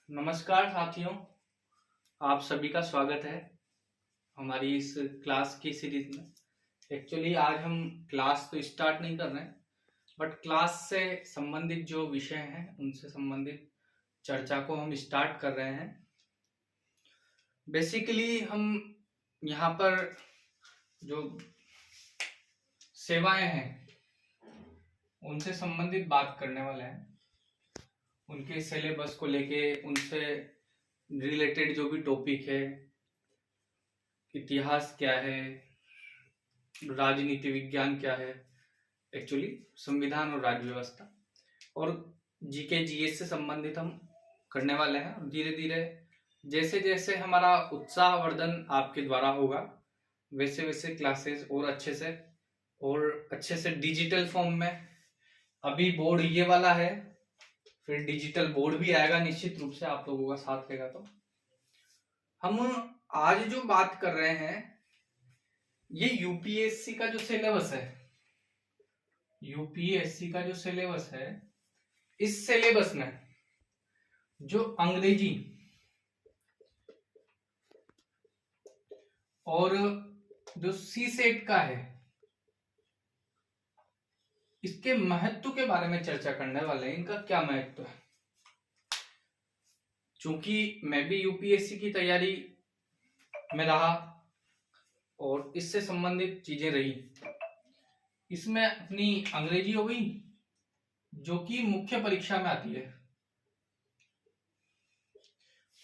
नमस्कार साथियों, आप सभी का स्वागत है हमारी इस क्लास की सीरीज में। एक्चुअली आज हम क्लास तो स्टार्ट नहीं कर रहे हैं, बट क्लास से संबंधित जो विषय हैं उनसे संबंधित चर्चा को हम स्टार्ट कर रहे हैं। बेसिकली हम यहाँ पर जो सेवाएं हैं उनसे संबंधित बात करने वाले हैं, उनके सिलेबस को लेके, उनसे रिलेटेड जो भी टॉपिक है, इतिहास क्या है, राजनीति विज्ञान क्या है, एक्चुअली संविधान और राज्य व्यवस्था, और जीके जीएस से संबंधित हम करने वाले हैं। और धीरे धीरे जैसे जैसे हमारा उत्साहवर्धन आपके द्वारा होगा वैसे वैसे क्लासेस और अच्छे से डिजिटल फॉर्म में, अभी बोर्ड ये वाला है, फिर डिजिटल बोर्ड भी आएगा, निश्चित रूप से आप लोगों का साथ रहेगा। तो हम आज जो बात कर रहे हैं ये यूपीएससी का जो सिलेबस है, यूपीएससी का जो सिलेबस है, इस सिलेबस में जो अंग्रेजी और जो सी सेट का है, इसके महत्व के बारे में चर्चा करने वाले हैं। इनका क्या महत्व है, चूंकि मैं भी यूपीएससी की तैयारी में रहा और इससे संबंधित चीजें रही। इसमें अपनी अंग्रेजी हो गई जो कि मुख्य परीक्षा में आती है,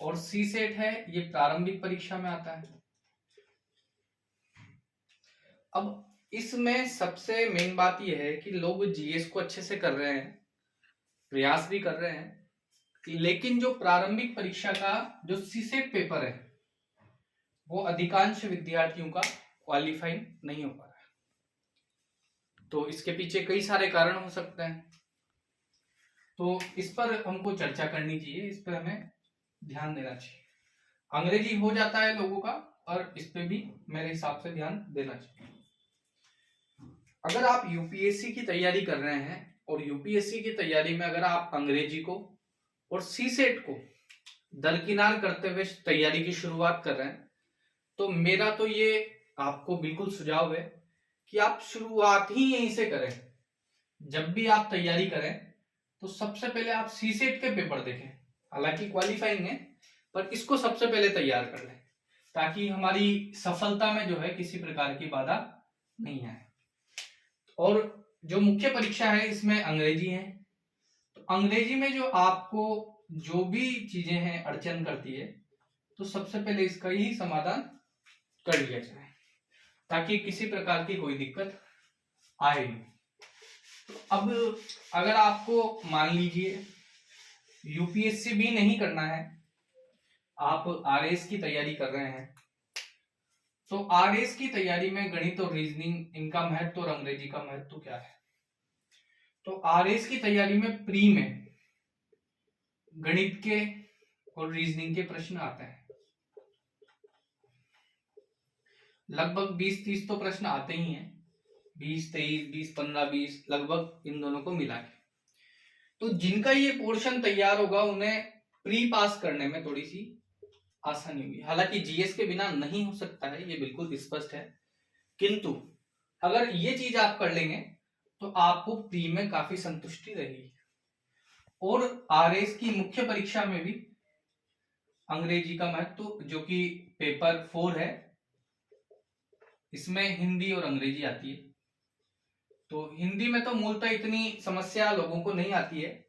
और सी सेट है ये प्रारंभिक परीक्षा में आता है। अब इसमें सबसे मेन बात यह है कि लोग जीएस को अच्छे से कर रहे हैं, प्रयास भी कर रहे हैं, लेकिन जो प्रारंभिक परीक्षा का जो सी सेट पेपर है वो अधिकांश विद्यार्थियों का क्वालिफाई नहीं हो पा रहा है। तो इसके पीछे कई सारे कारण हो सकते हैं, तो इस पर हमको चर्चा करनी चाहिए, इस पर हमें ध्यान देना चाहिए। अंग्रेजी हो जाता है लोगों का, और इस पे भी मेरे हिसाब से ध्यान देना चाहिए। अगर आप यूपीएससी की तैयारी कर रहे हैं और यूपीएससी की तैयारी में अगर आप अंग्रेजी को और सी सेट को दरकिनार करते हुए तैयारी की शुरुआत कर रहे हैं, तो मेरा तो ये आपको बिल्कुल सुझाव है कि आप शुरुआत ही यहीं से करें। जब भी आप तैयारी करें तो सबसे पहले आप सी सेट के पेपर देखें, हालांकि क्वालिफाइंग है, पर इसको सबसे पहले तैयार कर लें ताकि हमारी सफलता में जो है किसी प्रकार की बाधा नहीं आए। और जो मुख्य परीक्षा है इसमें अंग्रेजी है, तो अंग्रेजी में जो आपको जो भी चीजें हैं अड़चन करती है, तो सबसे पहले इसका ही समाधान कर लिया जाए ताकि किसी प्रकार की कोई दिक्कत आए नहीं। तो अब अगर आपको मान लीजिए यूपीएससी भी नहीं करना है, आप आरएस की तैयारी कर रहे हैं, तो आरएस की तैयारी में गणित और रीजनिंग, इनका महत्व और अंग्रेजी का महत्व क्या है। तो आरएस की तैयारी में प्री में गणित के और रीजनिंग के प्रश्न आते हैं, लगभग 20-30 तो प्रश्न आते ही हैं, 20-23, 20-15, 20 लगभग इन दोनों को मिला के। तो जिनका ये पोर्शन तैयार होगा उन्हें प्री पास करने में थोड़ी सी आसानी होगी। हालांकि जीएस के बिना नहीं हो सकता है, ये बिल्कुल स्पष्ट है, किंतु अगर ये चीज आप कर लेंगे तो आपको प्री में काफी संतुष्टि रहेगी। और आरएस की मुख्य परीक्षा में भी अंग्रेजी का महत्व, जो कि पेपर 4 है, इसमें हिंदी और अंग्रेजी आती है। तो हिंदी में तो मूलतः इतनी समस्या लोगों को नहीं आती है,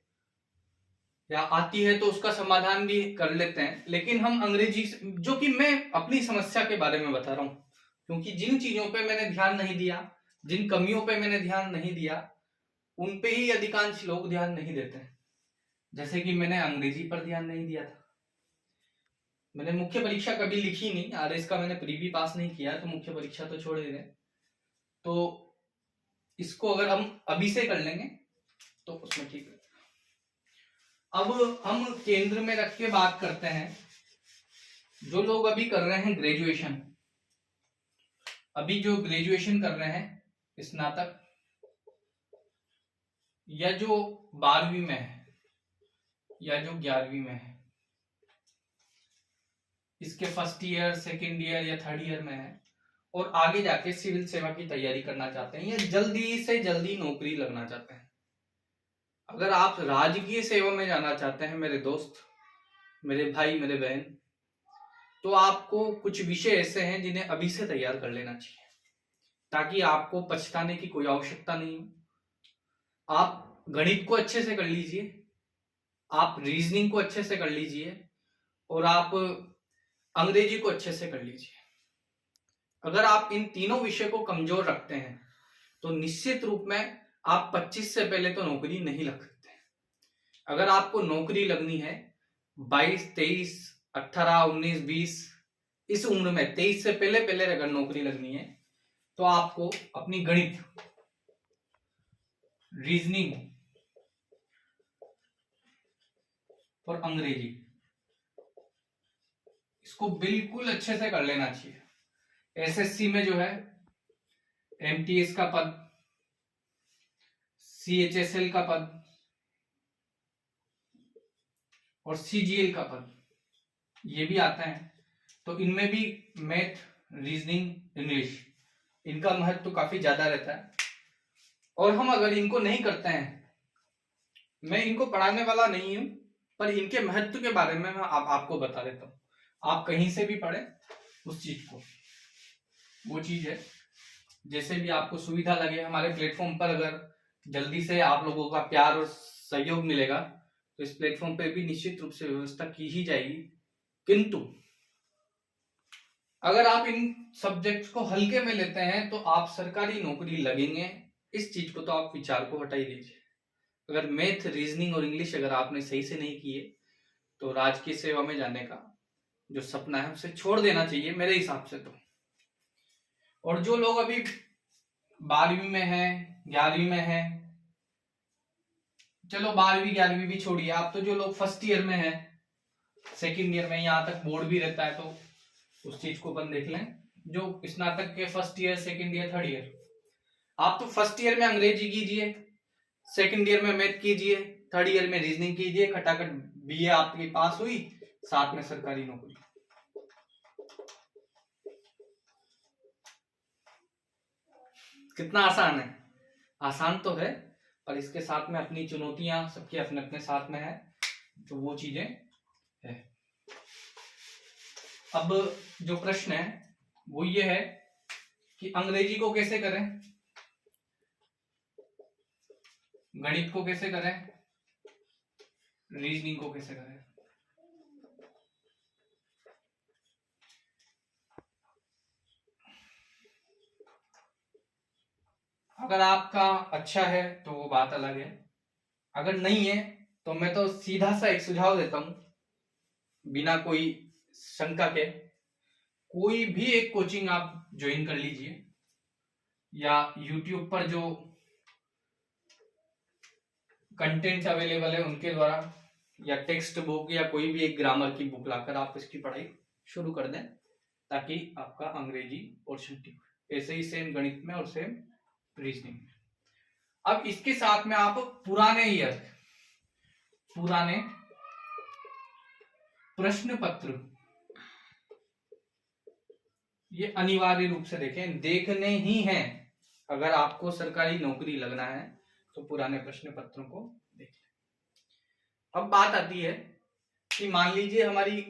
या आती है तो उसका समाधान भी कर लेते हैं, लेकिन हम अंग्रेजी, जो कि मैं अपनी समस्या के बारे में बता रहा हूं, क्योंकि जिन चीजों पे मैंने ध्यान नहीं दिया, जिन कमियों पे मैंने ध्यान नहीं दिया, उन पे ही अधिकांश लोग ध्यान नहीं देते हैं। जैसे कि मैंने अंग्रेजी पर ध्यान नहीं दिया था, मैंने मुख्य परीक्षा कभी लिखी नहीं, आरएस का मैंने प्री भी पास नहीं किया, तो मुख्य परीक्षा तो छोड़ दे रहे। तो इसको अगर हम अभी से कर लेंगे तो उसमें ठीक है। अब हम केंद्र में रख के बात करते हैं, जो लोग अभी कर रहे हैं ग्रेजुएशन, अभी जो ग्रेजुएशन कर रहे हैं, स्नातक, या जो 12वीं में है, या जो 11वीं में है, इसके फर्स्ट ईयर, सेकेंड ईयर या थर्ड ईयर में है, और आगे जाके सिविल सेवा की तैयारी करना चाहते हैं या जल्दी से जल्दी नौकरी लगना चाहते हैं। अगर आप राजकीय सेवा में जाना चाहते हैं मेरे दोस्त, मेरे भाई, मेरे बहन, तो आपको कुछ विषय ऐसे हैं जिन्हें अभी से तैयार कर लेना चाहिए, ताकि आपको पछताने की कोई आवश्यकता नहीं हो। आप गणित को अच्छे से कर लीजिए, आप रीजनिंग को अच्छे से कर लीजिए, और आप अंग्रेजी को अच्छे से कर लीजिए। अगर आप इन तीनों विषय को कमजोर रखते हैं तो निश्चित रूप में आप 25 से पहले तो नौकरी नहीं लग सकते। अगर आपको नौकरी लगनी है 22, 23, 18, 19, 20 इस उम्र में, 23 से पहले पहले अगर नौकरी लगनी है, तो आपको अपनी गणित, रीजनिंग और अंग्रेजी, इसको बिल्कुल अच्छे से कर लेना चाहिए। एसएससी में जो है एमटीएस का पद, सीएचएसएल का पद और सीजीएल का पद, ये भी आता है। तो इनमें भी मैथ, रीजनिंग, इंग्लिश, इनका महत्व तो काफी ज्यादा रहता है। और हम अगर इनको नहीं करते हैं, मैं इनको पढ़ाने वाला नहीं हूं, पर इनके महत्व के बारे में मैं आपको बता देता हूं। आप कहीं से भी पढ़े उस चीज को, वो चीज है जैसे भी आपको सुविधा लगे। हमारे प्लेटफॉर्म पर अगर जल्दी से आप लोगों का प्यार और सहयोग मिलेगा तो इस प्लेटफॉर्म पे भी निश्चित रूप से व्यवस्था की ही जाएगी। किंतु अगर आप इन सब्जेक्ट्स को हल्के में लेते हैं तो आप सरकारी नौकरी लगेंगे, इस चीज को तो आप विचार को हटा ही दीजिए। अगर मैथ, रीजनिंग और इंग्लिश अगर आपने सही से नहीं किए तो राजकीय सेवा में जाने का जो सपना है उसे छोड़ देना चाहिए मेरे हिसाब से तो। और जो लोग अभी 12वीं में है, 11वीं में है, चलो 12वीं 11वीं भी छोड़िए, आप तो जो लोग फर्स्ट ईयर में है, सेकेंड ईयर में, यहाँ तक बोर्ड भी रहता है, तो उस चीज को अपन देख लें। जो स्नातक के first year, second year, third year, आप तो फर्स्ट ईयर में अंग्रेजी कीजिए, सेकेंड ईयर में मैथ कीजिए, थर्ड ईयर में रीजनिंग कीजिए, खटाखट बीए आपकी पास हुई, साथ में सरकारी नौकरी। कितना आसान है? आसान तो है, पर इसके साथ में अपनी चुनौतियां सबके अपने अपने साथ में है, तो वो चीजें है। अब जो प्रश्न है वो ये है कि अंग्रेजी को कैसे करें, गणित को कैसे करें, रीजनिंग को कैसे करें। अगर आपका अच्छा है तो वो बात अलग है, अगर नहीं है तो मैं तो सीधा सा एक सुझाव देता हूं, बिना कोई शंका के, कोई भी एक कोचिंग आप ज्वाइन कर लीजिए, या यूट्यूब पर जो कंटेंट अवेलेबल है उनके द्वारा, या टेक्स्ट बुक या कोई भी एक ग्रामर की बुक लाकर आप इसकी पढ़ाई शुरू कर दें, ताकि आपका अंग्रेजी पोर्शन ठीक हो। ऐसे ही सेम गणित में और सेम रीजनिंग में। अब इसके साथ में आप पुराने ईयर, पुराने प्रश्न पत्र ये अनिवार्य रूप से देखें, देखने ही हैं। अगर आपको सरकारी नौकरी लगना है तो पुराने प्रश्न पत्रों को देखें। अब बात आती है कि मान लीजिए हमारी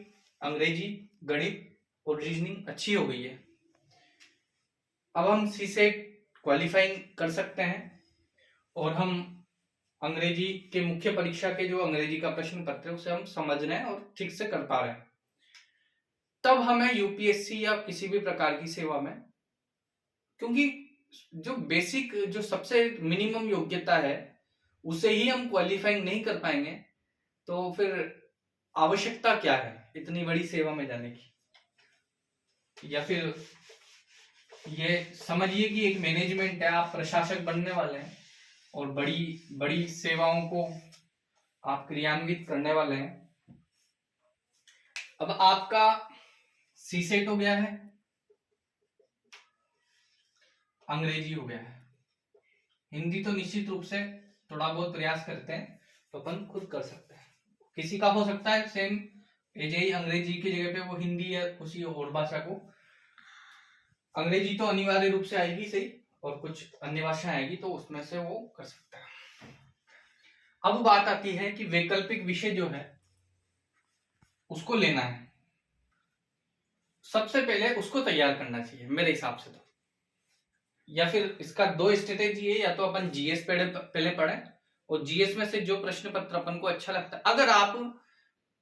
अंग्रेजी, गणित और रीजनिंग अच्छी हो गई है, अब हम सीसेट क्वालिफाइंग कर सकते हैं और हम अंग्रेजी के मुख्य परीक्षा के जो अंग्रेजी का प्रश्न पत्र है उसे हम समझ रहे हैं और ठीक से कर पा रहे हैं। तब हमें यूपीएससी या किसी भी प्रकार की सेवा में, क्योंकि जो बेसिक, जो सबसे मिनिमम योग्यता है उसे ही हम क्वालिफाइंग नहीं कर पाएंगे, तो फिर आवश्यकता क्या है इतनी बड़ी सेवा में जाने की। या फिर ये समझिए कि एक मैनेजमेंट है, आप प्रशासक बनने वाले हैं और बड़ी बड़ी सेवाओं को आप क्रियान्वित करने वाले हैं। अब आपका सीसेट हो गया है, अंग्रेजी हो गया है, हिंदी तो निश्चित रूप से थोड़ा बहुत प्रयास करते हैं तो अपन खुद कर सकते हैं। किसी का हो सकता है सेम यही अंग्रेजी की जगह पे वो हिंदी या किसी और भाषा को, अंग्रेजी तो अनिवार्य रूप से आएगी सही, और कुछ अन्य भाषा आएगी तो उसमें से वो कर सकता है। अब बात आती है कि वैकल्पिक विषय जो है उसको लेना है, सबसे पहले उसको तैयार करना चाहिए मेरे हिसाब से तो, या फिर इसका दो स्ट्रेटेजी है, या तो अपन जीएस पहले पढ़ें और जीएस में से जो प्रश्न पत्र अपन को अच्छा लगता है, अगर आप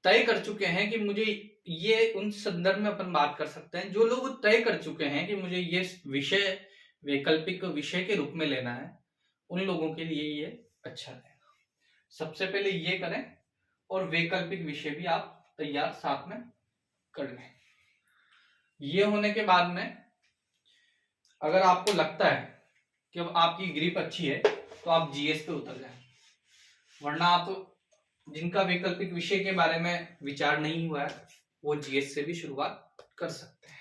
तय कर चुके हैं कि मुझे ये, उन संदर्भ में अपन बात कर सकते हैं, जो लोग तय कर चुके हैं कि मुझे ये विषय वैकल्पिक विषय के रूप में लेना है, उन लोगों के लिए ये अच्छा रहेगा। सबसे पहले ये करें और वैकल्पिक विषय भी आप तैयार साथ में कर लें। ये होने के बाद में अगर आपको लगता है कि अब आपकी ग्रिप अच्छी है तो आप जीएस पे उतर जाएं, वरना आप जिनका वैकल्पिक विषय के बारे में विचार नहीं हुआ है वो जीएस से भी शुरुआत कर सकते हैं।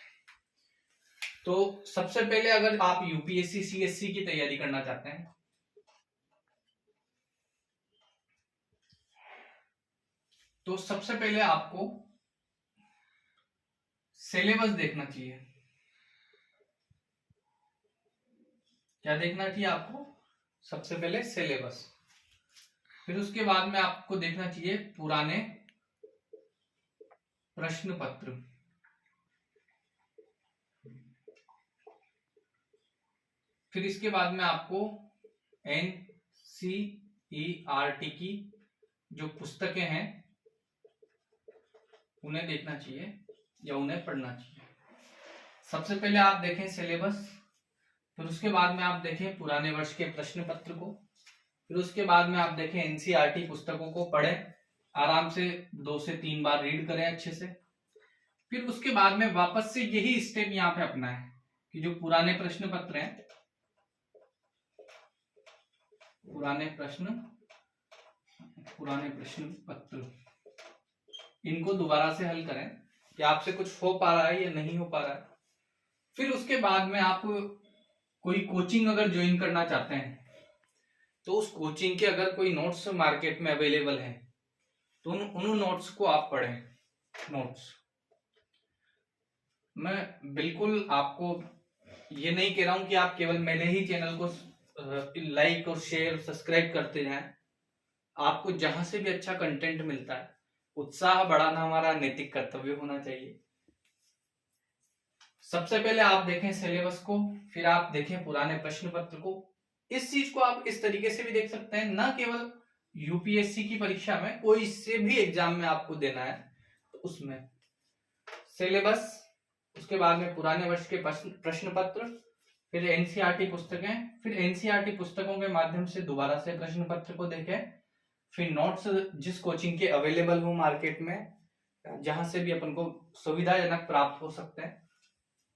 तो सबसे पहले अगर आप यूपीएससी सीएससी की तैयारी करना चाहते हैं तो सबसे पहले आपको सिलेबस देखना चाहिए। क्या देखना चाहिए आपको? सबसे पहले सिलेबस, फिर उसके बाद में आपको देखना चाहिए पुराने प्रश्न पत्र, फिर इसके बाद में आपको एनसीईआरटी की जो पुस्तकें हैं उन्हें देखना चाहिए या उन्हें पढ़ना चाहिए। सबसे पहले आप देखें सिलेबस, फिर उसके बाद में आप देखें पुराने वर्ष के प्रश्न पत्र को, फिर उसके बाद में आप देखें एनसीईआरटी पुस्तकों को पढ़ें, आराम से 2 से 3 बार रीड करें अच्छे से। फिर उसके बाद में वापस से यही स्टेप यहाँ पे अपनाएं कि जो पुराने प्रश्न पत्र हैं, पुराने प्रश्न पत्र, इनको दोबारा से हल करें कि आपसे कुछ हो पा रहा है या नहीं हो पा रहा है। फिर उसके बाद में आप कोई कोचिंग अगर ज्वाइन करना चाहते हैं तो उस कोचिंग के अगर कोई नोट्स मार्केट में अवेलेबल हैं तो उन नोट्स को आप पढ़ें। नोट्स मैं बिल्कुल आपको ये नहीं कह रहा हूं कि आप केवल मेरे ही चैनल को लाइक और शेयर सब्सक्राइब करते जाएं। आपको जहां से भी अच्छा कंटेंट मिलता है, उत्साह बढ़ाना हमारा नैतिक कर्तव्य होना चाहिए। सबसे पहले आप देखें सिलेबस को, फिर आप देखें पुराने प्रश्न पत्र को। इस चीज को आप इस तरीके से भी देख सकते हैं, न केवल यूपीएससी की परीक्षा में, कोई से भी एग्जाम में आपको देना है तो उसमें सिलेबस, उसके बाद में पुराने वर्ष के प्रश्न पत्र, फिर एनसीईआरटी पुस्तकें, फिर एनसीईआरटी पुस्तकों के माध्यम से दोबारा से प्रश्न पत्र को देखें, फिर नोट्स जिस कोचिंग के अवेलेबल हो मार्केट में, जहां से भी अपन को सुविधाजनक प्राप्त हो सकते हैं।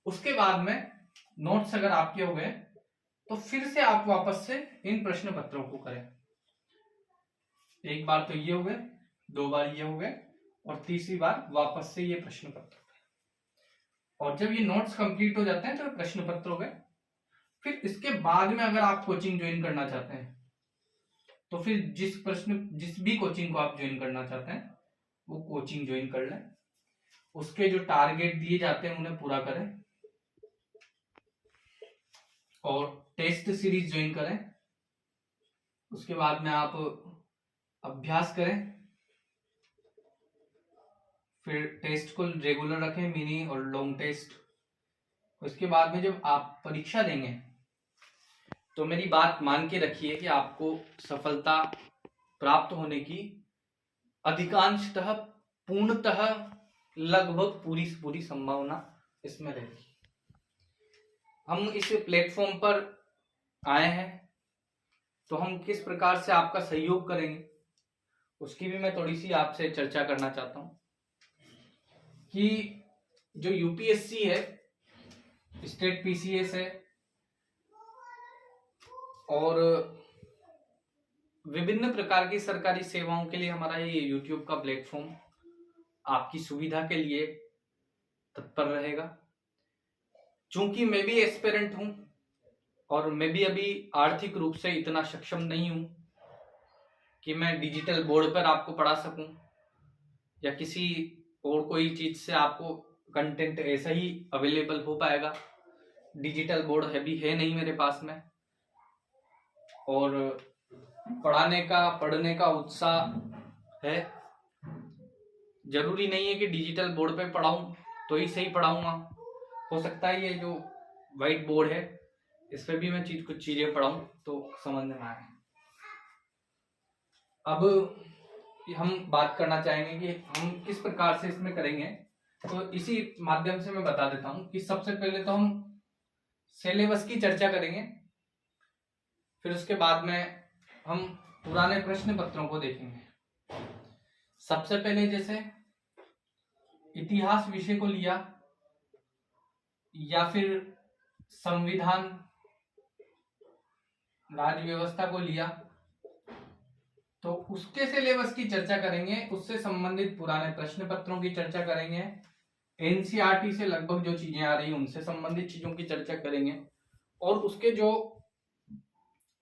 उसके बाद में नोट्स अगर आपके हो गए तो फिर से आप वापस से इन प्रश्न पत्रों को करें। एक बार तो ये हो गए, 2 बार ये हो गए, और तीसरी बार वापस से ये प्रश्न पत्र। और जब ये नोट्स कंप्लीट हो जाते हैं तो प्रश्न पत्र हो गए। फिर इसके बाद में अगर आप कोचिंग ज्वाइन करना चाहते हैं तो फिर जिस भी कोचिंग को आप ज्वाइन करना चाहते हैं वो कोचिंग ज्वाइन कर लें। उसके जो टारगेट दिए जाते हैं उन्हें पूरा करें और टेस्ट सीरीज ज्वाइन करें। उसके बाद में आप अभ्यास करें, फिर टेस्ट को रेगुलर रखें, मिनी और लॉन्ग टेस्ट। उसके बाद में जब आप परीक्षा देंगे तो मेरी बात मान के रखिए कि आपको सफलता प्राप्त होने की अधिकांशतः, पूर्णतः, लगभग पूरी संभावना इसमें रहेगी। हम इस प्लेटफॉर्म पर आए हैं तो हम किस प्रकार से आपका सहयोग करेंगे उसकी भी मैं थोड़ी सी आपसे चर्चा करना चाहता हूं कि जो यूपीएससी है, स्टेट पीसीएस है, और विभिन्न प्रकार की सरकारी सेवाओं के लिए हमारा ये यूट्यूब का प्लेटफॉर्म आपकी सुविधा के लिए तत्पर रहेगा। चूंकि मैं भी एस्पिरेंट हूं और मैं भी अभी आर्थिक रूप से इतना सक्षम नहीं हूं कि मैं डिजिटल बोर्ड पर आपको पढ़ा सकूं, या किसी और कोई चीज से आपको कंटेंट ऐसा ही अवेलेबल हो पाएगा। डिजिटल बोर्ड है नहीं मेरे पास में, और पढ़ने का उत्साह है। जरूरी नहीं है कि डिजिटल बोर्ड पे पढ़ाऊं तो ही सही पढ़ाऊंगा, हो सकता है ये जो व्हाइट बोर्ड है इस पे भी मैं कुछ चीजें पढ़ाऊं तो समझ में आए। अब हम बात करना चाहेंगे कि हम किस प्रकार से इसमें करेंगे, तो इसी माध्यम से मैं बता देता हूं कि सबसे पहले तो हम सिलेबस की चर्चा करेंगे, फिर उसके बाद में हम पुराने प्रश्न पत्रों को देखेंगे। सबसे पहले जैसे इतिहास विषय को लिया या फिर संविधान राज्य व्यवस्था को लिया, तो उसके सिलेबस की चर्चा करेंगे, उससे संबंधित पुराने प्रश्न पत्रों की चर्चा करेंगे, एनसीईआरटी से लगभग जो चीजें आ रही हैं उनसे संबंधित चीजों की चर्चा करेंगे, और उसके जो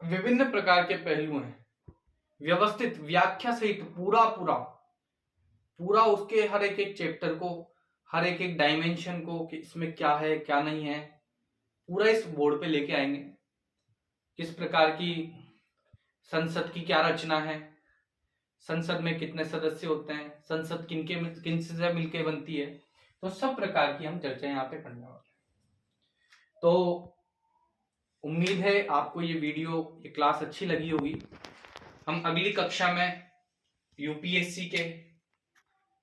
विभिन्न प्रकार के पहलू हैं व्यवस्थित व्याख्या सहित पूरा उसके हर एक चैप्टर को, हर एक डायमेंशन को कि इसमें क्या है क्या नहीं है, पूरा इस बोर्ड पे लेके आएंगे। किस प्रकार की संसद की क्या रचना है, संसद में कितने सदस्य होते हैं, संसद किन से मिलकर बनती है, तो सब प्रकार की हम चर्चा यहाँ पे करने वाले हैं। तो उम्मीद है आपको ये क्लास अच्छी लगी होगी। हम अगली कक्षा में यूपीएससी के